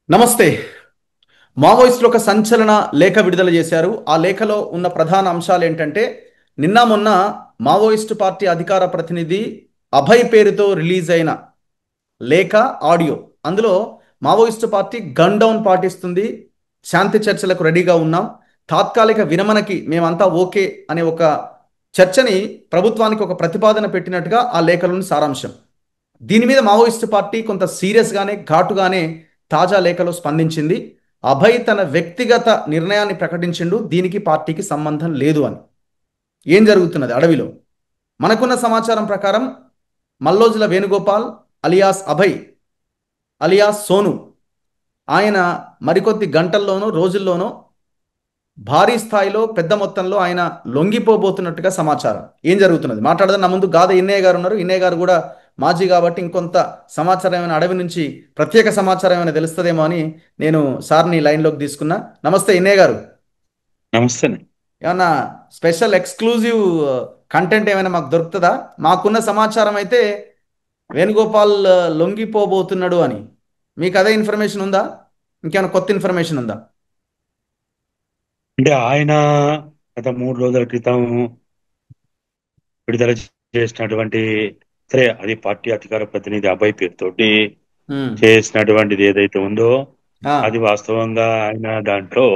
నమస్తే. మావోయిస్టులు ఒక సంచలన లేఖ విడుదల చేశారు. ఆ లేఖలో ఉన్న ప్రధాన అంశాలు ఏంటంటే, నిన్న మొన్న మావోయిస్టు పార్టీ అధికార ప్రతినిధి అభయ్ పేరుతో రిలీజ్ అయిన లేఖ, ఆడియో. అందులో మావోయిస్టు పార్టీ గన్ డౌన్ పాటిస్తుంది, శాంతి చర్చలకు రెడీగా ఉన్నాం, తాత్కాలిక విరమణకి మేమంతా ఓకే అనే ఒక చర్చని ప్రభుత్వానికి ఒక ప్రతిపాదన పెట్టినట్టుగా ఆ లేఖలోని సారాంశం. దీని మీద మావోయిస్టు పార్టీ కొంత సీరియస్గానే ఘాటుగానే తాజా లేఖలో స్పందించింది. అభయ్ తన వ్యక్తిగత నిర్ణయాన్ని ప్రకటించిండు, దీనికి పార్టీకి సంబంధం లేదు అని. ఏం జరుగుతున్నది అడవిలో? మనకున్న సమాచారం ప్రకారం మల్లోజుల వేణుగోపాల్ అలియాస్ అభయ్ అలియాస్ సోను, ఆయన మరికొద్ది గంటల్లోనో రోజుల్లోనో భారీ స్థాయిలో పెద్ద మొత్తంలో ఆయన లొంగిపోబోతున్నట్టుగా సమాచారం. ఏం జరుగుతున్నది మాట్లాడదాం. నా ముందు గాద ఇన్నయ్య గారు ఉన్నారు. ఇన్నయ్య గారు కూడా మాజీ కాబట్టి ఇంకొంత సమాచారం ఏమైనా అడవి నుంచి ప్రత్యేక సమాచారం ఏమైనా తెలుస్తుందేమో అని నేను సార్ని లైన్లోకి తీసుకున్నా. నమస్తే ఇన్నయ్య గారు. నమస్తే. ఏమన్నా స్పెషల్ ఎక్స్క్లూజివ్ కంటెంట్ ఏమైనా మాకు దొరుకుతుందా? మాకున్న సమాచారం అయితే వేణుగోపాల్ లొంగిపోబోతున్నాడు అని. మీకు అదే ఇన్ఫర్మేషన్ ఉందా? ఇంకేమైనా కొత్త ఇన్ఫర్మేషన్ ఉందా? అంటే ఆయన గత 3 రోజుల క్రితం విడుదల చేసినటువంటి, సరే అది పార్టీ అధికార ప్రతినిధి అభయ్ పేరుతోటి ఉమ్, చేసినటువంటిది ఏదైతే ఉందో ఆ, అది వాస్తవంగా ఆయన దాంట్లో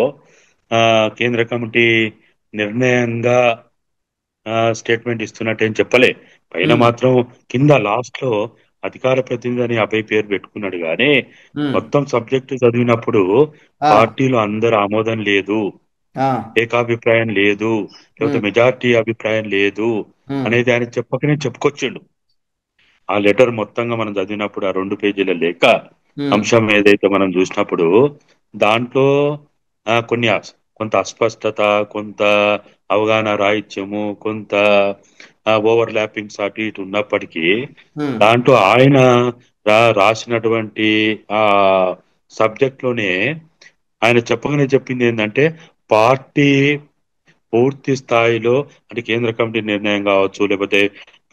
ఆ కేంద్ర కమిటీ నిర్ణయంగా స్టేట్మెంట్ ఇస్తున్నట్టు ఏం చెప్పలే. పైన ఉమ్, మాత్రం కింద లాస్ట్ లో అధికార ప్రతినిధి అని అభయ్ పేరు పెట్టుకున్నాడు కానీ ఉమ్, మొత్తం సబ్జెక్టు చదివినప్పుడు ఆ, పార్టీలో అందరు ఆమోదం లేదు, ఆ, ఏకాభిప్రాయం లేదు, లేకపోతే ఉమ్, మెజారిటీ అభిప్రాయం లేదు ఉమ్, అనేది ఆయన చెప్పకనే చెప్పుకొచ్చిండు. ఆ లెటర్ మొత్తంగా మనం చదివినప్పుడు ఆ 2 పేజీల లేక ఉమ్, అంశం ఏదైతే మనం చూసినప్పుడు దాంట్లో కొంత అస్పష్టత, కొంత అవగాహన రాహిత్యము, కొంత ఓవర్ ల్యాపింగ్స్ అటు ఇటు ఉన్నప్పటికీ ఉమ్, దాంట్లో ఆయన రాసినటువంటి ఆ సబ్జెక్ట్ లోనే ఆయన చెప్పగానే చెప్పింది ఏంటంటే పార్టీ పూర్తి స్థాయిలో, అంటే కేంద్ర కమిటీ నిర్ణయం కావచ్చు, లేకపోతే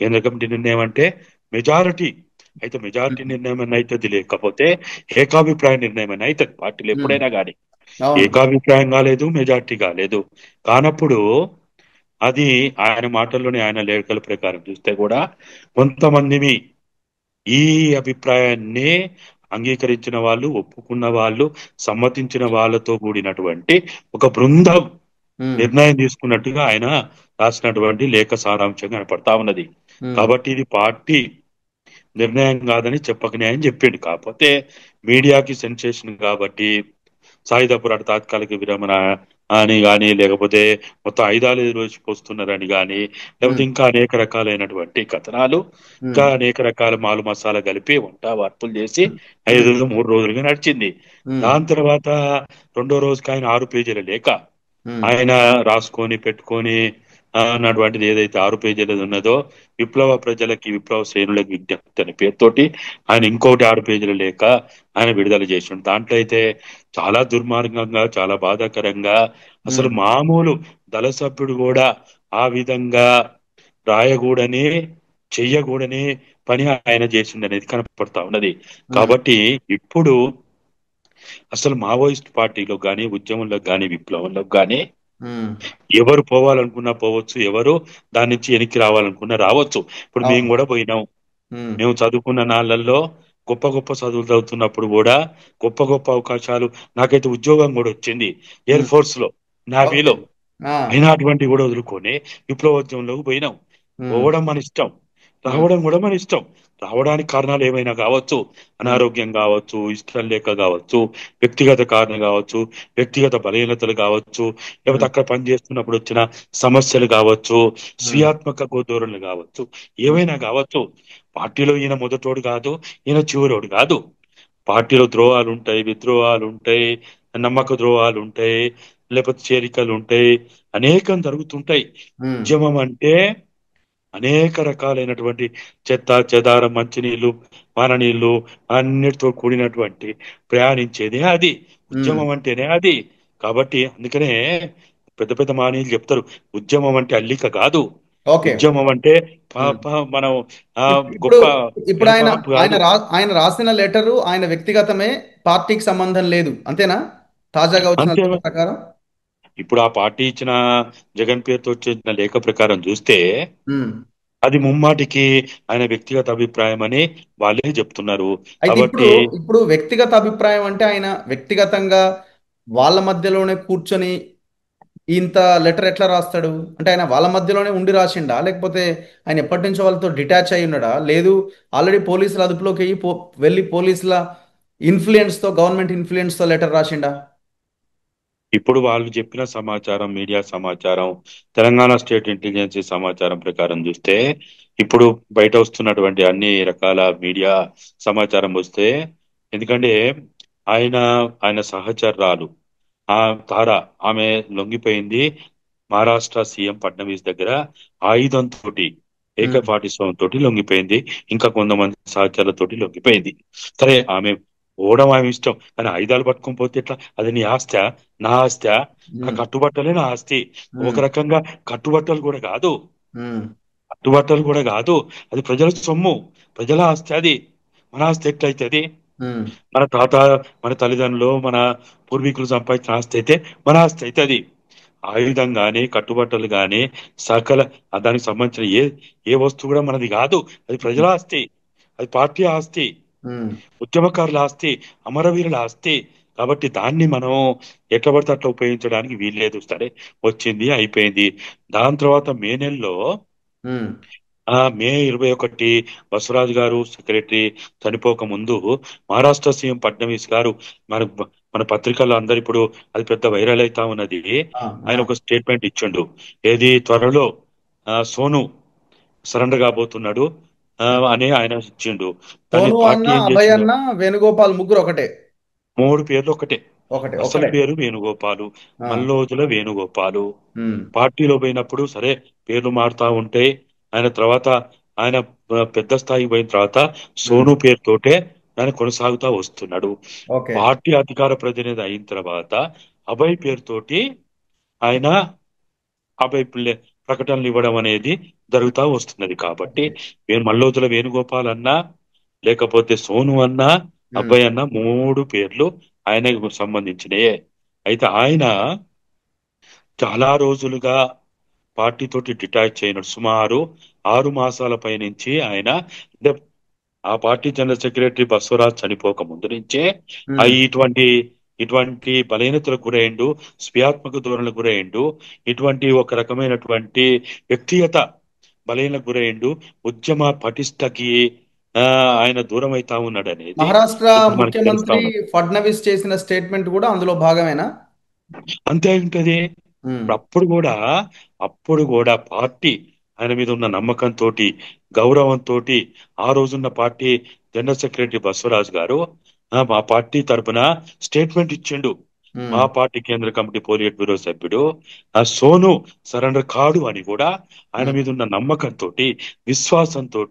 కేంద్ర కమిటీ నిర్ణయం అంటే మెజారిటీ అయితే మెజారిటీ ఉమ్, నిర్ణయం అని అవుతుంది, లేకపోతే ఏకాభిప్రాయ నిర్ణయం అని అవుతుంది పార్టీలు ఉమ్, ఎప్పుడైనా కానీ. అవును. ఏకాభిప్రాయం కాలేదు, మెజారిటీ కాలేదు. కానప్పుడు అది ఆయన మాటల్లోనే, ఆయన లేఖల ప్రకారం చూస్తే కూడా కొంతమందిని ఈ అభిప్రాయాన్ని అంగీకరించిన వాళ్ళు, ఒప్పుకున్న వాళ్ళు, సమ్మతించిన వాళ్ళతో కూడినటువంటి ఒక బృందం ఉమ్, నిర్ణయం తీసుకున్నట్టుగా ఆయన రాసినటువంటి లేఖ సారాంశం కనపడతా ఉన్నది. ఉమ్, కాబట్టి ఇది పార్టీ నిర్ణయం కాదని చెప్పకనే అని చెప్పిండు. కాకపోతే మీడియాకి సెన్సేషన్ కాబట్టి సాయుధపురాట తాత్కాలిక విరమణ అని కానీ, లేకపోతే మొత్తం ఆయుధాలు రోజు పోస్తున్నారని కానీ, లేకపోతే ఉమ్, ఇంకా అనేక రకాలైనటువంటి కథనాలు, ఇంకా ఉమ్, అనేక రకాల మాలు మసాలా కలిపి వంట వార్పులు చేసి ఉమ్, 3 రోజులుగా నడిచింది. ఉమ్, దాని తర్వాత రెండో రోజుకి ఆయన 6 పేజీల లేఖ ఉమ్, ఆయన రాసుకొని పెట్టుకొని అన్నటువంటిది ఏదైతే 6 పేజీలది ఉన్నదో, విప్లవ ప్రజలకి, విప్లవ శ్రేణులకు విజ్ఞప్తి అనే పేరుతోటి ఆయన ఇంకోటి 6 పేజీల లేఖ ఆయన విడుదల చేసిండు. దాంట్లో అయితే చాలా దుర్మార్గంగా, చాలా బాధాకరంగా, అసలు ఉమ్, మామూలు దళ సభ్యుడు కూడా ఆ విధంగా రాయకూడని, చెయ్యకూడని పని ఆయన చేసింది అనేది కనపడతా ఉన్నది. ఉమ్, కాబట్టి ఇప్పుడు అసలు మావోయిస్ట్ పార్టీలో కానీ, ఉద్యమంలో కానీ, విప్లవంలో కానీ ఉమ్, ఎవరు పోవాలనుకున్నా పోవచ్చు, ఎవరు దాని నుంచి వెనక్కి రావాలనుకున్నా రావచ్చు. ఇప్పుడు మేము అవును. కూడా పోయినాం. ఉమ్, మేము చదువుకున్న నాళ్ళల్లో గొప్ప గొప్ప చదువులు చదువుతున్నప్పుడు కూడా గొప్ప గొప్ప అవకాశాలు, నాకైతే ఉద్యోగం కూడా వచ్చింది ఎయిర్ ఉమ్, ఫోర్స్ లో, ఓకే. నావీలో. ఆ, అయినా అటువంటి కూడా వదులుకొని విప్లవోద్యమంలోకి పోయినాం. ఉమ్, పోవడం మన ఇష్టం, ఉమ్, రావడం కూడా మన ఇష్టం. రావడానికి కారణాలు ఏమైనా కావచ్చు, ఉమ్, అనారోగ్యం కావచ్చు, ఇష్టం లేక కావచ్చు, వ్యక్తిగత కారణం కావచ్చు, వ్యక్తిగత బలహీనతలు కావచ్చు, లేకపోతే ఉమ్, అక్కడ పనిచేస్తున్నప్పుడు వచ్చిన సమస్యలు కావచ్చు, ఉమ్, స్వీయాత్మక ధోరణులు కావచ్చు, ఏవైనా కావచ్చు. పార్టీలో ఈయన మొదటోడు కాదు, ఈయన చివరోడు కాదు. పార్టీలో ద్రోహాలు ఉంటాయి, విద్రోహాలు ఉంటాయి, నమ్మక ద్రోహాలు ఉంటాయి, లేకపోతే చేరికలు ఉంటాయి, అనేకం జరుగుతుంటాయి. ఉమ్, ఉద్యమం అంటే అనేక రకాలైనటువంటి చెత్త చెదారం, మంచినీళ్ళు, వాననీళ్ళు అన్నిటితో కూడినటువంటి ప్రయాణించేదే అది. ఉమ్, ఉద్యమం అంటేనే అది. కాబట్టి అందుకనే పెద్ద పెద్ద మానీయులు చెప్తారు, ఉద్యమం అంటే అల్లిక కాదు, ఓకే. ఉద్యమం అంటే ఉమ్. మనం ఆ ఇప్పుడు గొప్ప ఇప్పుడు ఆయన పెనుపాప ఆయన కాదు. రా ఆయన రాసిన లెటరు ఆయన వ్యక్తిగతమే, పార్టీకి సంబంధం లేదు అంతేనా? తాజాగా వచ్చిన అంతే. లెక్క ప్రకారం. ఇప్పుడు ఆ పార్టీ ఇచ్చిన జగన్ పేరుతో వచ్చిన లేఖ ప్రకారం చూస్తే ఉమ్. అది ముమ్మాటికి ఆయన వ్యక్తిగత అభిప్రాయం అని వాళ్ళే చెప్తున్నారు. అయితే ఇప్పుడు కాబట్టి ఇప్పుడు వ్యక్తిగత అభిప్రాయం అంటే ఆయన వ్యక్తిగతంగా వాళ్ళ మధ్యలోనే కూర్చొని ఇంత లెటర్ ఎట్లా రాస్తాడు? అంటే ఆయన వాళ్ళ మధ్యలోనే ఉండి రాసిండా, లేకపోతే ఆయన ఎప్పటి నుంచో వాళ్ళతో డిటాచ్ అయి ఉన్నాడా? లేదు, ఆల్రెడీ పోలీసుల అదుపులోకి వెళ్ళి పోలీసుల ఇన్ఫ్లుయెన్స్తో, గవర్నమెంట్ ఇన్ఫ్లుయెన్స్తో లెటర్ రాసిండా? ఇప్పుడు వాళ్ళు చెప్పిన సమాచారం, మీడియా సమాచారం, తెలంగాణ స్టేట్ ఇంటెలిజెన్సీ సమాచారం ప్రకారం చూస్తే, ఇప్పుడు బయట వస్తున్నటువంటి అన్ని రకాల మీడియా సమాచారం వస్తే, ఎందుకంటే ఆయన ఆయన సహచరురాలు ఆ తార, ఆమె లొంగిపోయింది మహారాష్ట్ర సీఎం ఫడ్నవీస్ దగ్గర ఆయుధంతో, ఏకే ఉమ్. 47 తోటి లొంగిపోయింది. ఇంకా కొంతమంది సహచరులతోటి లొంగిపోయింది. సరే, ఆమె పోవడం ఆమె ఇష్టం, కానీ ఆయుధాలు పట్టుకొని పోతే ఎట్లా? అది నీ ఆస్తా, నా ఆస్తా? నా ఉమ్. కట్టుబట్టలే నా ఆస్తి. ఒక ఉమ్. రకంగా కట్టుబట్టలు కూడా కాదు, ఉమ్. కట్టుబట్టలు కూడా కాదు, అది ప్రజల సొమ్ము, ప్రజల ఆస్తి. అది మన ఆస్తి ఎట్లయితే? ఉమ్. మన తాత, మన తల్లిదండ్రులు, మన పూర్వీకులు సంపాదించిన ఆస్తి అయితే మన ఆస్తి అయితే అది. ఆయుధం గాని, కట్టుబట్టలు గాని, సకల దానికి సంబంధించిన ఏ వస్తువు కూడా మనది కాదు. అది ప్రజల ఆస్తి, అది పార్టీ ఆస్తి, ఉమ్. ఉద్యమకారుల ఆస్తి, అమరవీరుల ఆస్తి. కాబట్టి దాన్ని మనం ఎట్లా పడితే అట్లా ఉపయోగించడానికి వీల్లేదు. సరే, వచ్చింది అయిపోయింది. దాని తర్వాత మే నెలలో, ఉమ్. మే 21, బసవరాజు గారు సెక్రటరీ చనిపోక ముందు, మహారాష్ట్ర సీఎం ఫడ్నవీస్ గారు, మన మన పత్రికల్లో అందరు ఇప్పుడు అది పెద్ద వైరల్ అవుతా ఉన్నది, ఆ. ఆయన ఆ. ఒక స్టేట్మెంట్ ఇచ్చిండు. ఏది త్వరలో సోను సరెండర్ కాబోతున్నాడు ఉమ్. అని ఆయన ఇచ్చిండు. దాన్ని సోను అన్న, పార్టీ ఏం అభయ్ చేసిందో, అన్న, వేణుగోపాల్ ముగ్గురు ఒకటే? మూడు పేర్లు ఒకటే. ఒకటే అసలు ఒకటే. పేరు వేణుగోపాలు, ఆ. మల్లోజుల వేణుగోపాలు. ఉమ్. పార్టీలో పోయినప్పుడు సరే పేర్లు మారుతా ఉంటాయి. ఆయన తర్వాత ఆయన పెద్ద స్థాయికి పోయిన తర్వాత ఉమ్. సోను పేరుతోటే ఆయన కొనసాగుతా వస్తున్నాడు. ఓకే. పార్టీ అధికార ప్రతినిధి అయిన తర్వాత అభయ్ పేరుతోటి ఆయన ప్రకటనలు ఇవ్వడం అనేది జరుగుతూ వస్తున్నది. కాబట్టి ఓకే. మల్లోతుల వేణుగోపాల్ అన్నా, లేకపోతే సోను అన్నా, ఉమ్. అబ్బాయి అన్న, మూడు పేర్లు ఆయనకు సంబంధించినయే. అయితే ఆయన చాలా రోజులుగా పార్టీతోటి డిటాచ్ అయినాడు. సుమారు 6 మాసాల పైనుంచి ఆయన, అంటే ఆ పార్టీ జనరల్ సెక్రటరీ బసవరాజ్ చనిపోక ముందు నుంచే ఆ ఉమ్. ఇటువంటి ఇటువంటి బలహీనతలకు గురయ్యిండు, స్వీయాత్మక ధోరణులకు గురయ్యిండు, ఇటువంటి ఒక రకమైనటువంటి వ్యక్తిగత బలహీనకు గురయ్యిండు, ఉద్యమ పటిష్టకి ఆ, ఆయన దూరం అవుతా ఉన్నాడు అనేది మహారాష్ట్ర ఇప్పుడు మనకి తెలుస్తా ముఖ్యమంత్రి ఉన్నది. ఫడ్నవీస్ చేసిన స్టేట్మెంట్ కూడా అందులో భాగమేనా? అంతే ఉంటది. ఉమ్. అప్పుడు కూడా పార్టీ ఆయన మీద ఉన్న నమ్మకంతో, గౌరవంతో, ఆ రోజున్న పార్టీ జనరల్ సెక్రటరీ బసవరాజు గారు మా పార్టీ తరపున స్టేట్మెంట్ ఇచ్చిండు. మా ఉమ్. పార్టీ కేంద్ర కమిటీ పోలిట్ బ్యూరో సభ్యుడు సోను సరెండర్ కాడు అని కూడా ఆయన ఉమ్. మీద ఉన్న నమ్మకంతో, విశ్వాసంతో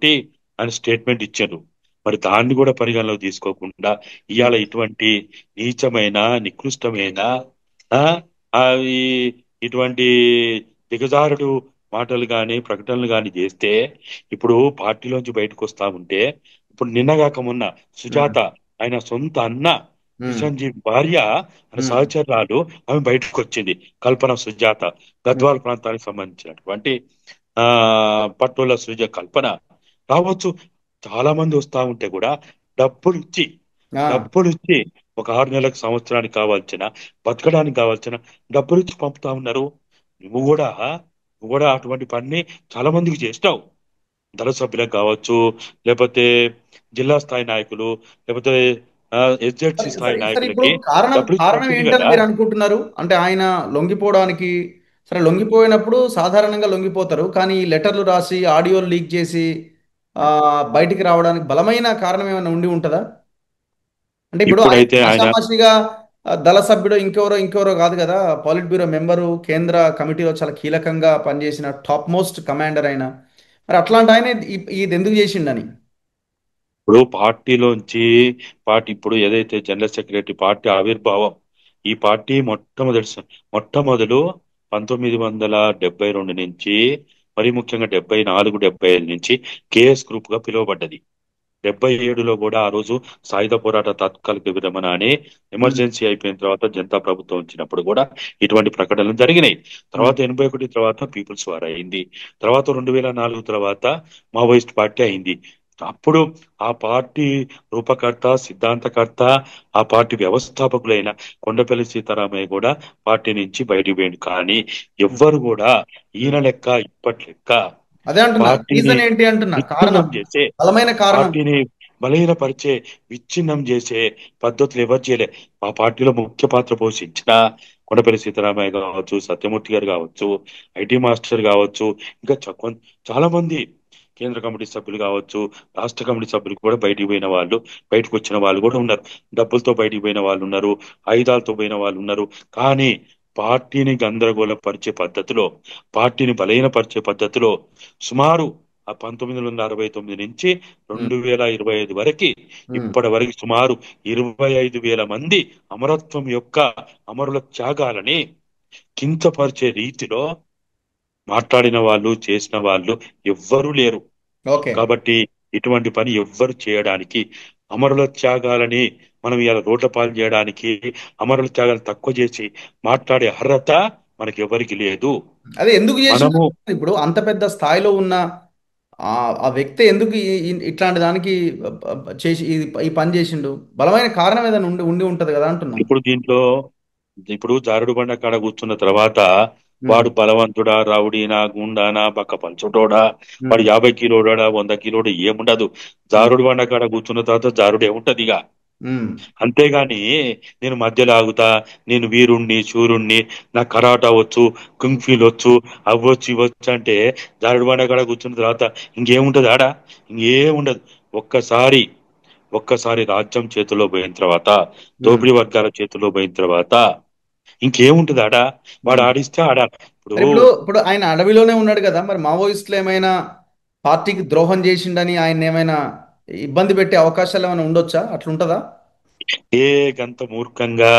ఆయన స్టేట్మెంట్ ఇచ్చారు. మరి దాన్ని కూడా పరిగణలోకి తీసుకోకుండా ఇవాళ ఇటువంటి నీచమైన, నికృష్టమైన ఆ ఆ, ఈ ఇటువంటి దిగజారుడు మాటలు కానీ, ప్రకటనలు కానీ చేస్తే, ఇప్పుడు పార్టీలోంచి బయటకు వస్తా ఉంటే, ఇప్పుడు నిన్నగాక మొన్న ఉమ్. సుజాత, ఆయన సొంత అన్న ఉమ్. కిషన్జీ భార్య, ఆయన ఉమ్. సహచరురాలు, ఆమె బయటకు వచ్చింది. కల్పన సుజాత, ఉమ్. గద్వాల ప్రాంతానికి సంబంధించినటువంటి ఆ పట్టుల కల్పన రావచ్చు. చాలా మంది వస్తా ఉంటే కూడా డబ్బులు ఇచ్చి ఆ. డబ్బులు ఇచ్చి ఒక 6 నెలలకు, సంవత్సరానికి కావాల్సిన, బతకడానికి కావాల్సిన డబ్బులు ఇచ్చి పంపుతా ఉన్నారు. నువ్వు కూడా అటువంటి పని చాలా మందికి చేస్తావు. దళ సభ్యులకు కావచ్చు, లేకపోతే జిల్లా స్థాయి నాయకులు, లేకపోతే సరే ఎస్జెడ్సీ సరే స్థాయి సరే ఇప్పుడు నాయకులకి కారణం డబ్బులు ఇచ్చి కారణం పంపింది ఏంటని కదా. మీరు అనుకుంటున్నారు? అంటే ఆయన లొంగిపోవడానికి, సరే లొంగిపోయినప్పుడు సాధారణంగా లొంగిపోతారు, కానీ ఈ లెటర్లు రాసి ఆడియోలు లీక్ చేసి ఆ, బయటికి రావడానికి బలమైన కారణం ఏమైనా ఉండి ఉంటుందా? అంటే ఇప్పుడు ఆయన ఇప్పుడైతే ఆయన ఆషామాషిగా దళ సభ్యుడు ఇంకెవరో ఇంకెవరో కాదు కదా, పాలిట్ బ్యూరో మెంబరు, కేంద్ర కమిటీలో చాలా కీలకంగా పనిచేసిన టాప్ మోస్ట్ కమాండర్ అయిన, మరి అట్లాంటి ఆయన ఇది ఎందుకు చేసిండని? ఇప్పుడు పార్టీలోంచి పార్టీ ఇప్పుడు ఏదైతే జనరల్ సెక్రటరీ పార్టీ ఆవిర్భావం, ఈ పార్టీ మొట్టమొదలు 1972 నుంచి మరి ముఖ్యంగా 74, 75 నుంచి కేఎస్ గ్రూప్ గా పిలువబడ్డది. 77లో కూడా ఆ రోజు సాయుధ పోరాట తాత్కాలిక విరమణ అని ఉమ్, ఎమర్జెన్సీ అయిపోయిన తర్వాత జనతా ప్రభుత్వం వచ్చినప్పుడు కూడా ఇటువంటి ప్రకటనలు జరిగినాయి. ఉమ్, తర్వాత 81 తర్వాత పీపుల్స్ వార్ అయింది. తర్వాత 2004 తర్వాత మావోయిస్ట్ పార్టీ అయింది. అప్పుడు ఆ పార్టీ రూపకర్త, సిద్ధాంతకర్త, ఆ పార్టీ వ్యవస్థాపకులైన కొండపల్లి సీతారామయ్య కూడా పార్టీ నుంచి బయటికి పోయింది. కానీ ఉమ్, ఎవ్వరు కూడా ఈయన ఉమ్. లెక్క ఇప్పటి లెక్క అదే అంటున్నా, పార్టీని రీజన్ ఏంటి అంటున్నా, కారణం, విచ్ఛిన్నం చేసే, బలమైన కారణం. పార్టీని బలహీనపరిచే, విచ్ఛిన్నం చేసే పద్ధతులు ఎవరు చేయలే. ఆ పార్టీలో ముఖ్య పాత్ర పోషించిన కొండపల్లి సీతారామయ్య కావచ్చు, సత్యమూర్తి గారు కావచ్చు, ఐటీ మాస్టర్ కావచ్చు, ఇంకా చాలా మంది కేంద్ర కమిటీ సభ్యులు కావచ్చు, రాష్ట్ర కమిటీ సభ్యులు కూడా బయటికి పోయిన వాళ్ళు, బయటకు వచ్చిన వాళ్ళు కూడా ఉన్నారు. డబ్బులతో బయటికి పోయిన వాళ్ళు ఉన్నారు, ఆయుధాలతో పోయిన వాళ్ళు ఉన్నారు. కానీ పార్టీని గందరగోళపరిచే పద్ధతిలో, పార్టీని బలహీనపరిచే పద్ధతిలో సుమారు ఆ 1969 నుంచి ఉమ్, 2025 వరకు, ఉమ్. ఇప్పటి వరకు సుమారు 25,000 మంది అమరత్వం యొక్క అమరుల త్యాగాలని కించపరిచే రీతిలో మాట్లాడిన వాళ్ళు, చేసిన వాళ్ళు ఎవ్వరూ లేరు. ఓకే. కాబట్టి ఇటువంటి పని ఎవ్వరు చేయడానికి, అమరుల త్యాగాలని మనం ఇలా రోడ్ల పాలు చేయడానికి, అమరుల త్యాగాలను తక్కువ చేసి మాట్లాడే అర్హత మనకి ఎవరికి లేదు. అదే ఎందుకు చేసిండు? మనము ఇప్పుడు అంత పెద్ద స్థాయిలో ఉన్న ఆ ఆ వ్యక్తి ఎందుకు ఇట్లాంటి దానికి చేసి ఈ పని చేసిండు? బలమైన కారణం ఏదైనా ఉండి ఉండి ఉంటది కదా అంటున్నా. ఇప్పుడు దీంట్లో, ఇప్పుడు జారుడు బండ కాడ కూర్చున్న తర్వాత ఉమ్, వాడు బలవంతుడా, రౌడీనా, గుండానా, పక్క పంచుటోడా, వాడు ఉమ్, 50 కిలోడా, 100 కిలోడా ఏముండదు. ఉమ్, జారుడు బండ కాడ కూర్చున్న తర్వాత జారుడే ఉంటది ఇక. ఉమ్, అంతేగాని నేను మధ్యలో ఆగుతా, నేను వీరుణ్ణి, శూరుణ్ణి, నాకు కరాటా వచ్చు, కుంఫీలు వచ్చు, అవ్వచ్చు ఇవ్వచ్చు అంటే జారుడు బండ కాడ కూర్చున్న తర్వాత ఇంకేముంటది ఆడ? ఇంకేముండదు. ఒక్కసారి ఒక్కసారి రాజ్యం చేతిలో పోయిన తర్వాత, ఉమ్, దోపిడీ వర్గాల చేతిలో పోయిన తర్వాత ఇంకేముంటది ఆడ? వాడు ఉమ్. ఆడిస్తే ఆడ. ఇప్పుడు మరి ఇప్పుడు ఆయన అడవిలోనే ఉన్నాడు కదా, మరి మావోయిస్టులు ఏమైనా పార్టీకి ద్రోహం చేసిండని ఆయన ఏమైనా ఇబ్బంది పెట్టే అవకాశాలు ఏమైనా ఉండొచ్చా? అట్లుంటదా? ఏ గంత మూర్ఖంగా,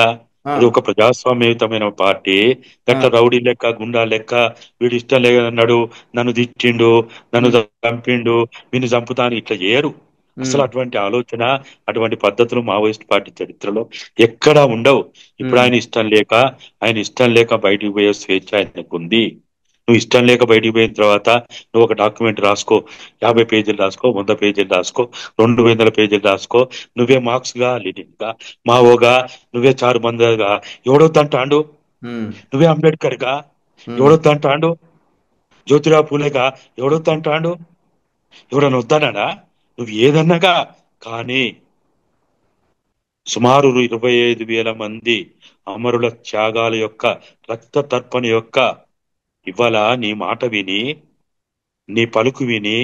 ఆ, అది ఒక ప్రజాస్వామ్యయుతమైన పార్టీ, ఆ, గట్ల రౌడీ లెక్క, గుండా లెక్క, వీడు ఇష్టం లేదన్నాడు, నన్ను తిట్టిండు, నన్ను ఉమ్, చంపిండు, వీడిని చంపుతాను, ఇట్లా చేయరు. అసలు ఉమ్, అటువంటి ఆలోచన, అటువంటి పద్ధతులు మావోయిస్ట్ పార్టీ చరిత్రలో ఎక్కడా ఉండవు. ఇప్పుడు ఉమ్, ఆయన ఇష్టం లేక బయటికి పోయే స్వేచ్ఛ ఆయనకు ఉంది. నువ్వు ఇష్టం లేక బయటికి పోయిన తర్వాత నువ్వు ఒక డాక్యుమెంట్ రాసుకో, 50 పేజీలు రాసుకో, 100 పేజీలు రాసుకో, 200 పేజీలు రాసుకో. నువ్వే మార్క్స్ గా, లెనిన్ గా, మావోగా, నువ్వే చారు మందగా, ఎవడొద్దంటాండు? ఉమ్, నువ్వే అంబేద్కర్ గా, ఉమ్, ఎవడొద్దంటాండు? జ్యోతిరావు పూలేగా, ఎవడొద్దంటాండు? ఎవడన్నా వద్దానా? నువ్వు ఏదన్నగా. కానీ సుమారు 25,000 మంది అమరుల త్యాగాల యొక్క, రక్త తర్పణ యొక్క, ఇవాళ నీ మాట విని, నీ పలుకు విని,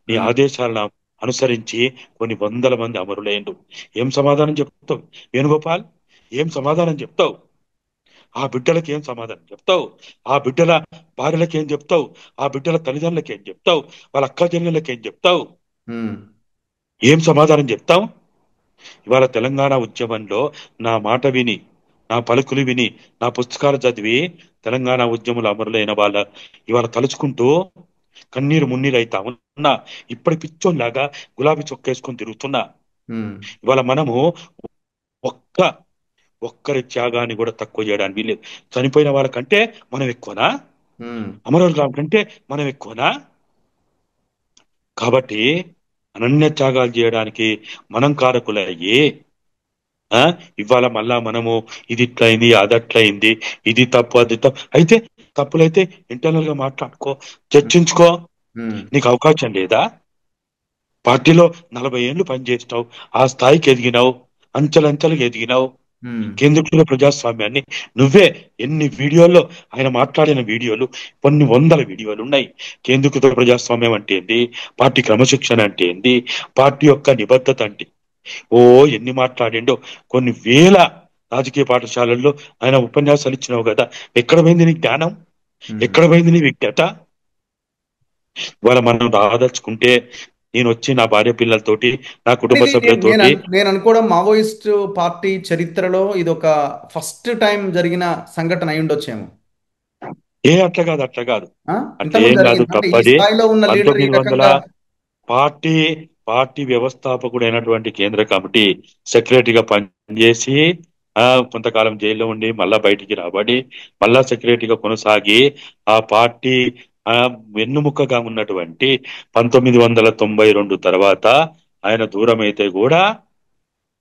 నీ ఉమ్, ఆదేశాలను అనుసరించి కొన్ని వందల మంది అమరులైండు. ఏం సమాధానం చెప్తావు వేణుగోపాల్? ఏం సమాధానం చెప్తావు? ఆ బిడ్డలకి ఏం సమాధానం చెప్తావు? ఆ బిడ్డల భార్యలకి ఏం చెప్తావు? ఆ బిడ్డల తల్లిదండ్రులకి ఏం చెప్తావు? వాళ్ళ అక్క చెల్లెళ్ళకి ఏం చెప్తావు? ఉమ్, ఏం సమాధానం చెప్తావు? ఇవాళ తెలంగాణ ఉద్యమంలో నా మాట విని, నా పలుకులు విని, నా పుస్తకాలు చదివి తెలంగాణ ఉద్యమంలో అమరులైన వాళ్ళ ఇవాళ తలుచుకుంటూ కన్నీరు మున్నీరు అయితా ఉన్నా. ఇప్పటి పిచ్చోళ్ళలాగా గులాబీ చొక్కేసుకొని తిరుగుతున్నా. ఉమ్, ఇవాళ మనము ఒక్క ఒక్కరి త్యాగాన్ని కూడా తక్కువ చేయడానికి వీల్లేదు. చనిపోయిన వాళ్ళకంటే మనం ఎక్కువనా? ఉమ్. అమరుల కంటే మనం ఎక్కువనా? కాబట్టి అనన్య త్యాగాలు చేయడానికి మనం కారకులయ్యి, ఆ ఇవాళ మళ్ళా మనము ఇది ఇట్లయింది, అది అట్లయింది, ఇది తప్పు, అది తప్పు అయితే, తప్పులైతే ఇంటర్నల్ గా మాట్లాడుకో, చర్చించుకో. ఉమ్. నీకు అవకాశం లేదా? పార్టీలో 40 ఏళ్ళు పనిచేసినావు, ఆ స్థాయికి ఎదిగినావు, అంచెలంచెలుగా ఎదిగినావు. ఉమ్. కేంద్రీకృత ప్రజాస్వామ్యాన్ని నువ్వే, ఎన్ని వీడియోల్లో ఆయన మాట్లాడిన వీడియోలు, కొన్ని వందల వీడియోలు ఉన్నాయి. కేంద్రీకృత ప్రజాస్వామ్యం అంటే ఏంది, పార్టీ క్రమశిక్షణ అంటే ఏంది, పార్టీ యొక్క నిబద్ధత అంటే, ఓ ఎన్ని మాట్లాడిండో. కొన్ని వేల రాజకీయ పాఠశాలల్లో ఆయన ఉపన్యాసాలు ఇచ్చినావు కదా. ఎక్కడ పోయింది నీ జ్ఞానం? ఉమ్. ఎక్కడ పోయింది నీ విజ్ఞత? ఇవాళ మనం రాదలుచుకుంటే, నేను వచ్చి నా భార్య పిల్లలతోటి, నా అంటే కుటుంబ ఇది సభ్యులతోటి, నేను అనుకోవడం మావోయిస్ట్ పార్టీ చరిత్రలో ఇది ఒక ఫస్ట్ టైం జరిగిన సంఘటన అయి ఉండొచ్చేమో. అట్లా కాదు, అట్లా కాదు. ఇంతకుముందు అట్లేం కాదు, జరిగింది అంటే ఈ తప్పది. స్థాయిలో ఉన్న లీడర్ ఈ 1900 రకంగా. పార్టీ పార్టీ వ్యవస్థాపకుడైనటువంటి కేంద్ర కమిటీ సెక్రటరీగా పనిచేసి, ఆ కొంతకాలం జైల్లో ఉండి మళ్ళా బయటికి రాబడి, మళ్ళా సెక్రటరీగా కొనసాగి, ఆ పార్టీ ఆ వెన్నుముకగా ఉన్నటువంటి 1992 తర్వాత ఆయన దూరం అయితే కూడా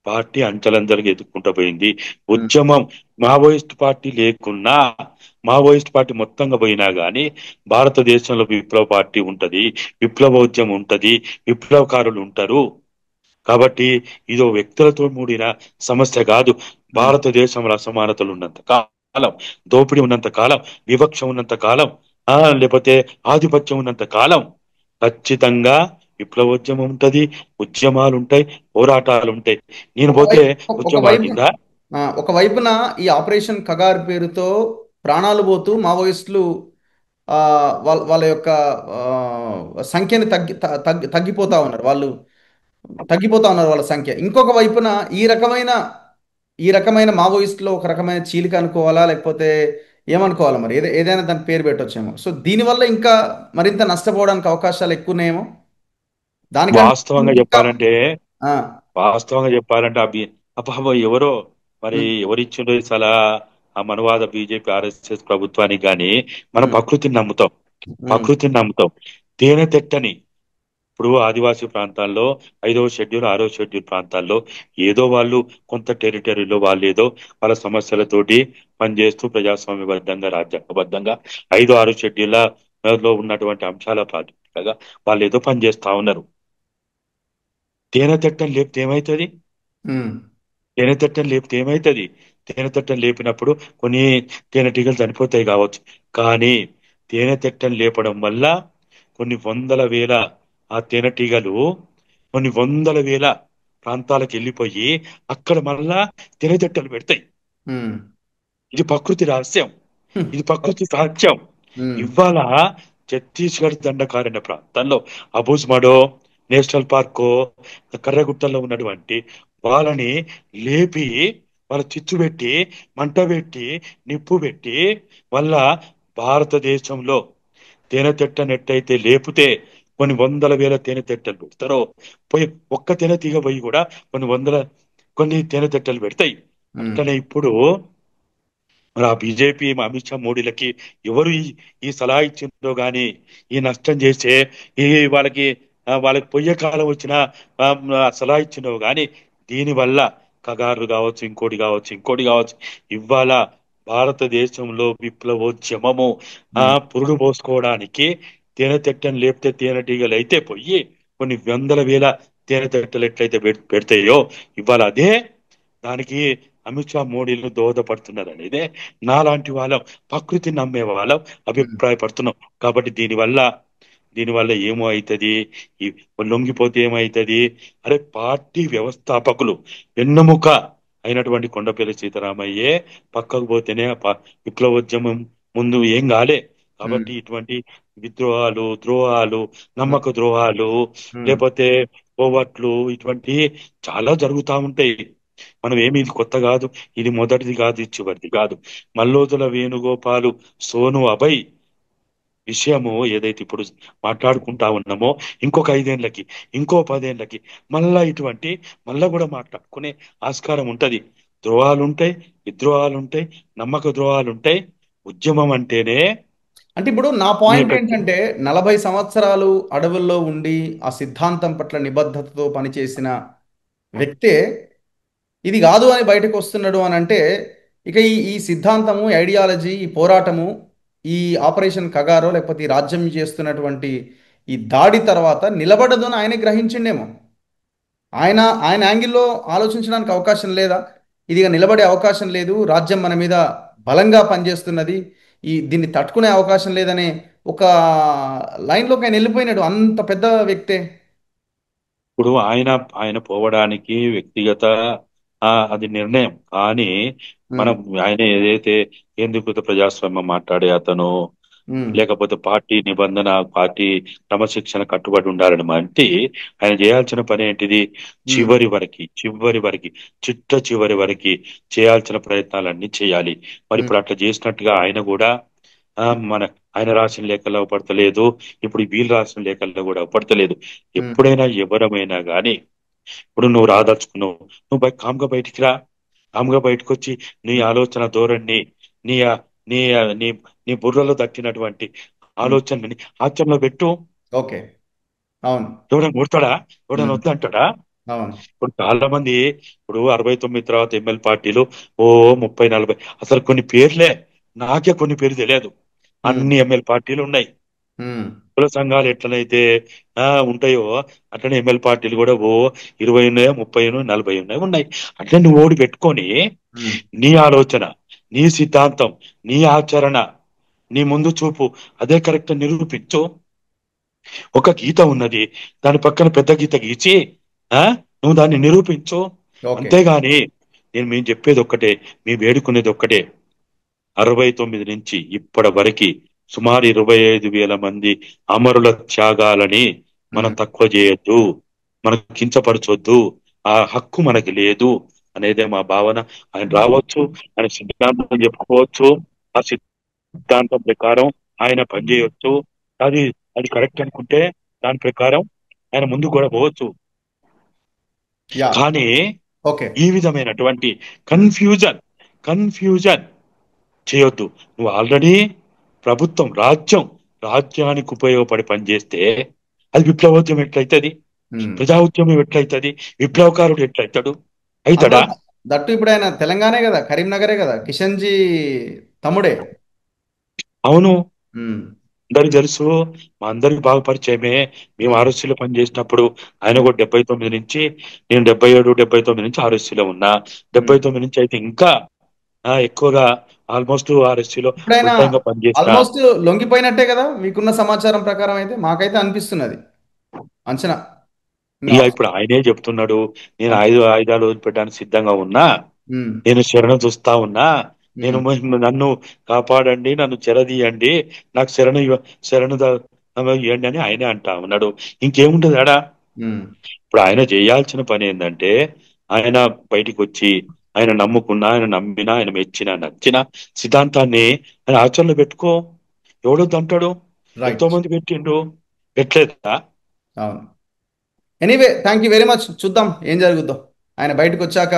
పార్టీ అంచెలంచెలుగా ఎదుక్కుంటూ పోయింది. ఉమ్, ఉద్యమం, మావోయిస్ట్ పార్టీ లేకున్నా, మావోయిస్ట్ పార్టీ మొత్తంగా పోయినా గానీ భారతదేశంలో విప్లవ పార్టీ ఉంటది, విప్లవ ఉద్యమం ఉంటది, విప్లవకారులు ఉంటారు. కాబట్టి ఇదో వ్యక్తులతో కూడిన సమస్య కాదు. ఉమ్. భారతదేశంలో అసమానతలు ఉన్నంత కాలం, దోపిడీ ఉన్నంత కాలం, వివక్ష ఉన్నంత కాలం, లేకపోతే ఆధిపత్యం ఉన్నంత కాలం ఖచ్చితంగా విప్లవోద్యమం ఉంటది, ఉద్యమాలు ఉంటాయి, పోరాటాలు ఉంటాయి. నేను పోతే ఒకవైపు ఉద్యమం ఒకవైపు ఆగిందా? ఒకవైపున ఈ ఆపరేషన్ కగార్ పేరుతో ప్రాణాలు పోతూ మావోయిస్టులు ఆ, వాళ్ళ యొక్క సంఖ్యని తగ్గిపోతా ఉన్నారు వాళ్ళు. తగ్గిపోతా ఉన్నారు వాళ్ళ సంఖ్య. ఇంకొక వైపున ఈ రకమైన ఈ రకమైన మావోయిస్టులో ఒక రకమైన చీలిక అనుకోవాలా, లేకపోతే ఏమనుకోవాలా మరి, ఏదైనా దాని పేరు పెట్టొచ్చేమో. సో దీనివల్ల ఇంకా మరింత నష్టపోవడానికి అవకాశాలు ఎక్కువనేమో. దానికంటే వాస్తవంగా ఇంకా చెప్పాలంటే ఆ, వాస్తవంగా చెప్పాలంటే అబ్బా ఎవరో మరి ఉమ్, ఎవరిచ్చిండో ఈ సలహా, ఆ మనవాద బీజేపీ ఆర్ఎస్ఎస్ ప్రభుత్వానికి గాని మన ఉమ్, ప్రకృతిని నమ్ముతాం. ఉమ్, ప్రకృతిని నమ్ముతాం. తేనె తెట్టని ఇప్పుడు ఆదివాసీ ప్రాంతాల్లో 5వ షెడ్యూల్, 6వ షెడ్యూల్ ప్రాంతాల్లో ఏదో వాళ్ళు కొంత టెరిటరీలో వాళ్ళు ఏదో వాళ్ళ సమస్యలతోటి పనిచేస్తూ ప్రజాస్వామ్యబద్ధంగా, రాజ్యాంగబద్ధంగా 5, 6 షెడ్యూల్ లో ఉన్నటువంటి అంశాల ప్రాతిపదికగా వాళ్ళు ఏదో పని చేస్తా ఉన్నారు. తేనె తెట్టని లేపితే ఏమవుతుంది? ఉమ్, తేనెతట్టను లేపితే ఏమవుతుంది? తేనెతట్టను లేపినప్పుడు కొన్ని తేనెటీగలు చనిపోతాయి కావచ్చు. కానీ తేనెతట్టను లేపడం వల్ల కొన్ని వందల వేల ఆ తేనెటీగలు కొన్ని వందల వేల ప్రాంతాలకు వెళ్ళిపోయి అక్కడ మళ్ళా తేనెతట్టలు పెడతాయి. ఉమ్, ఇది ప్రకృతి రహస్యం. ఉమ్, ఇది ప్రకృతి సహజం. ఉమ్, ఇవాళ ఛత్తీస్గఢ్ దండకారణ్య ప్రాంతంలో అబూజ్మడో నేషనల్ పార్కు, కర్రగుట్టల్లో ఉన్నటువంటి వాళ్ళని లేపి, వాళ్ళ చిచ్చు పెట్టి, మంట పెట్టి, నిప్పు పెట్టి, వాళ్ళ భారతదేశంలో తేనెతెట్ట నెట్టయితే లేపితే కొన్ని వందల వేల తేనెతెట్టలు పెడతారో, పోయి ఒక్క తేనెటీగ పోయి కూడా కొన్ని తేనెతెట్టలు పెడతాయి. ఉమ్, అట్లనే ఇప్పుడు మరి ఆ బీజేపీ అమిత్ షా మోడీలకి ఎవరు ఈ సలహా ఇచ్చిందో గాని, ఈ నష్టం చేసే ఈ వాళ్ళకి పొయ్యే కాలం వచ్చినా సలహా ఇచ్చిందో గాని, దీనివల్ల కగారు కావచ్చు, ఇంకోటి కావచ్చు, ఇంకోటి కావచ్చు, ఇవాళ భారతదేశంలో విప్లవోద్యమము ఉమ్, పురుడు పోసుకోవడానికి తేనెతెట్టని లేపితే తేనెటీగలు అయితే పొయ్యి కొన్ని వందల వేల తేనెతెట్టలు ఎట్లయితే పెడతాయో, ఇవాళ అదే దానికి అమిత్ షా మోడీలు దోహదపడుతున్నారు అనేది నాలాంటి వాళ్ళం, ప్రకృతిని నమ్మే వాళ్ళం ఉమ్, అభిప్రాయపడుతున్నాం. కాబట్టి దీనివల్ల ఏమో అవుతుంది, ఈ లొంగిపోతే ఏమవుతుంది? అరే పార్టీ వ్యవస్థాపకులు వెన్నెముక అయినటువంటి కొండపల్లి సీతారామయ్యే పక్కకు పోతేనే విప్లవోద్యమం ముందు ఏం కాలే. ఉమ్, కాబట్టి ఇటువంటి విద్రోహాలు, ద్రోహాలు, ఉమ్, నమ్మక ద్రోహాలు, ఉమ్, లేకపోతే పోవట్లు, ఇటువంటి చాలా జరుగుతూ ఉంటాయి. మనం ఏమి ఇది కొత్త కాదు, ఇది మొదటిది కాదు, ఇది చివరిది కాదు. మల్లోతుల వేణుగోపాలు, సోను అభయ్ విషయము ఏదైతే ఇప్పుడు మాట్లాడుకుంటా ఉన్నామో, ఇంకొక 5 ఏళ్లకి, ఇంకో 10 ఏళ్లకి మళ్ళా కూడా మాట్లాడుకునే ఆస్కారం ఉంటది. ద్రోహాలు ఉంటాయి, విద్రోహాలు ఉంటాయి, నమ్మక ద్రోహాలు ఉంటాయి. ఉద్యమం అంటేనే అంటే ఇప్పుడు నా పాయింట్ నేపథ్యం. ఏంటంటే 40 సంవత్సరాలు అడవుల్లో ఉండి ఆ సిద్ధాంతం పట్ల నిబద్ధతతో పనిచేసిన వ్యక్తే ఇది కాదు అని బయటకు వస్తున్నాడు అని అంటే, ఇక ఈ సిద్ధాంతము, ఈ ఐడియాలజీ, ఈ పోరాటము, ఈ ఆపరేషన్ కగారో లేకపోతే ఈ రాజ్యం చేస్తున్నటువంటి ఈ దాడి తర్వాత నిలబడదు అని ఆయనే గ్రహించిండేమో. ఆయన ఆయన యాంగిల్లో ఆలోచించడానికి అవకాశం లేదా? ఇది ఇక నిలబడే అవకాశం లేదు, రాజ్యం మన మీద బలంగా పనిచేస్తున్నది, దీన్ని తట్టుకునే అవకాశం లేదనే ఒక లైన్లోకి ఆయన వెళ్ళిపోయినాడు, అంత పెద్ద వ్యక్తే. ఇప్పుడు ఆయన పోవడానికి వ్యక్తిగత అది నిర్ణయం. కానీ ఉమ్, మనం ఆయన ఏదైతే కేంద్రీకృత ప్రజాస్వామ్యం మాట్లాడే అతను, ఉమ్, లేకపోతే పార్టీ నిబంధన, పార్టీ క్రమశిక్షణ కట్టుబడి ఉండాలని అంటే ఆయన చేయాల్సిన పని ఏంటిది? ఉమ్, చివరి వరకు చివరి వరకు చేయాల్సిన ప్రయత్నాలన్నీ చేయాలి. మరి ఉమ్, ఇప్పుడు అట్లా చేసినట్టుగా ఆయన కూడా ఆ, మన ఆయన రాసిన లేఖల్లో పడతలేదు, ఇప్పుడు వీళ్ళు రాసిన లేఖల్లో కూడా పడతలేదు. ఉమ్, ఎప్పుడైనా ఎవరమైనా గాని, ఇప్పుడు నువ్వు రాదలుచుకున్నావు, నువ్వు కామ్గా బయటికి రా. కామ్గా బయటకు వచ్చి నీ ఉమ్, ఆలోచన ధోరణి, నీ నీ నీ నీ బుర్రలో దక్కినటువంటి ఉమ్. ఆలోచనని ఆచరణలో పెట్టు. ఓకే. అవును. ఎవడన్నా కొడతాడా? ఎవడన్నా ఉమ్, వద్దంటాడా? అవును. ఇప్పుడు చాలా మంది, ఇప్పుడు 69 తర్వాత ఎంఎల్ పార్టీలు ఓ 30 40, అసలు కొన్ని పేర్లే నాకే కొన్ని పేరు తెలియదు. ఉమ్, అన్ని ఎంఎల్ పార్టీలు ఉన్నాయి. ఉమ్, కుల సంఘాలు ఎట్లనైతే ఉంటాయో, అట్లనే ఎంఎల్ పార్టీలు కూడా ఓ 20 ఉన్నాయో, 30 40 ఉన్నాయి. అట్లే నువ్వు ఓడి పెట్టుకొని ఉమ్. నీ ఆలోచన, నీ సిద్ధాంతం, నీ ఆచరణ, నీ ముందు చూపు అదే కరెక్ట్ నిరూపించు. ఒక గీత ఉన్నది, దాని పక్కన పెద్ద గీత గీచి ఆ నువ్వు దాన్ని నిరూపించు. ఓకే. అంతేగాని మేము చెప్పేది ఒక్కటే, మేము వేడుకునేది ఒక్కటే. 69 నుంచి ఇప్పటి వరకు సుమారు 25,000 మంది అమరుల త్యాగాలని మనం ఉమ్, తక్కువ చేయొద్దు, మనం కించపరచొద్దు. ఆ హక్కు మనకి లేదు అనేదే మా భావన. ఆయన రావచ్చు, ఆయన సిద్ధాంతం చెప్పుకోవచ్చు, ఆ సిద్ధాంతం ప్రకారం ఆయన పనిచేయొచ్చు. అది అది కరెక్ట్ అనుకుంటే దాని ప్రకారం ఆయన ముందుకు కూడా పోవచ్చు. యా. కానీ ఓకే. ఈ విధమైనటువంటి ఉమ్, కన్ఫ్యూజన్ కన్ఫ్యూజన్ చేయొద్దు. నువ్వు ఆల్రెడీ ప్రభుత్వం, రాజ్యానికి ఉపయోగపడి పనిచేస్తే అది విప్లవోద్యమం ఎట్లయితది? ఉమ్. ప్రజా ఉద్యమం ఎట్లయితది? విప్లవకారుడు ఎట్లయితాడు? అందులో అవుతాడా? దట్టు ఇప్పుడు ఆయన తెలంగాణే కదా, కరీంనగరే కదా, కిషన్ జీ తమ్ముడే. అవును, ఉమ్, అందరికి తెలుసు. మా అందరికి బాగా పరిచయమే. మేము ఉమ్, ఆర్ఎస్సీలో పనిచేసినప్పుడు ఆయన కూడా 79 నుంచి, నేను 77 79 నుంచి ఆర్ఎస్సీలో ఉన్నా. ఉమ్. 79 నుంచి అయితే ఇంకా ఎక్కువగా ఆల్మోస్ట్ ఆర్ఎస్సీలో ఇప్పుడు ఆయన ఫుల్ టైమ్ గా పనిచేసిన. ఆల్మోస్ట్ లొంగిపోయినట్టే కదా మీకున్న సమాచారం ప్రకారం? అయితే మాకైతే అనిపిస్తున్నది అంచనా. ఇంకా ఇక ఇప్పుడు ఆయనే చెప్తున్నాడు, నేను ఓకే. ఆయుధాలు వదిలిపెట్టడానికి సిద్ధంగా ఉన్నా, ఉమ్, నేను శరణు చూస్తా ఉన్నా, నేను ఉమ్, నన్ను కాపాడండి, నన్ను చెరదీయండి, నాకు శరణు ఇవ్వండి అని ఆయనే అంటా ఉన్నాడు. ఇంకేముంటది ఆడా? ఉమ్. ఇప్పుడు ఆయన చేయాల్సిన పని ఏంటంటే, ఆయన బయటికి వచ్చి ఆయన నమ్ముకున్న, ఆయన నమ్మిన, ఆయన మెచ్చిన, నచ్చిన సిద్ధాంతాన్ని ఆయన ఆచరణలో పెట్టుకో. ఎవడొద్దు అంటాడు? ఎంతో రైట్. మంది పెట్టిండు, పెట్టలేదా? అవును. Anyway, thank you very much. చూద్దాం ఏం జరుగుద్దో ఆయన బయటకు వచ్చాక.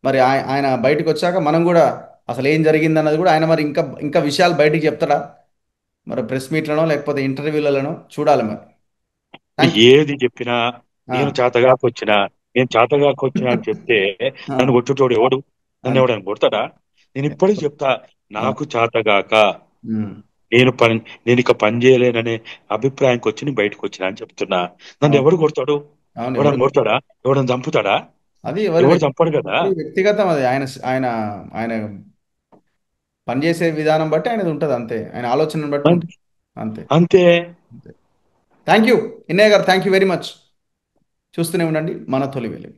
మరి ఆయన బయటకు వచ్చాక మనం కూడా అసలు ఏం జరిగింది అన్నది కూడా ఆయన మరి ఇంకా ఇంకా విషయాలు బయటికి చెప్తాడా? మరి ప్రెస్ మీట్లనో లేకపోతే ఇంటర్వ్యూలలోనో చూడాలి మరి. Thank you. ఏది చెప్పినా నేను చేతగాకొచ్చినా, నేను చేతగాకొచ్చినా అని చెప్తే నన్ను కొట్టుటోడు ఎవడు? నన్ను అంతే. ఎవడని కొడతాడా? నేను ఇప్పటికి చెప్తా, అవును. నాకు చేతగాక ఉమ్, నేను పని నేను ఇక పని చేయలేననే అభిప్రాయంకి వచ్చి నేను బయటకు వచ్చినా అని చెప్తున్నా. నన్ను అవును. ఎవడు కొడతాడు? అవును. ఎవడు? ఎవడని కొడతాడా? ఎవడని చంపుతాడా? అది ఎవరి ఎవడు చంపడు కదా. వ్యక్తిగతం. అది ఆయన ఆయన ఆయన పనిచేసే విధానం బట్టి ఆయనది ఉంటుంది అంతే, ఆయన ఆలోచనను బట్టి అం- ఉంటుంది. అంతే. అంతే. అంతే. Thank you. ఇన్నయ్య గారు, థ్యాంక్ యూ వెరీ మచ్. చూస్తూనే ఉండండి మన తొలి వెలుగు.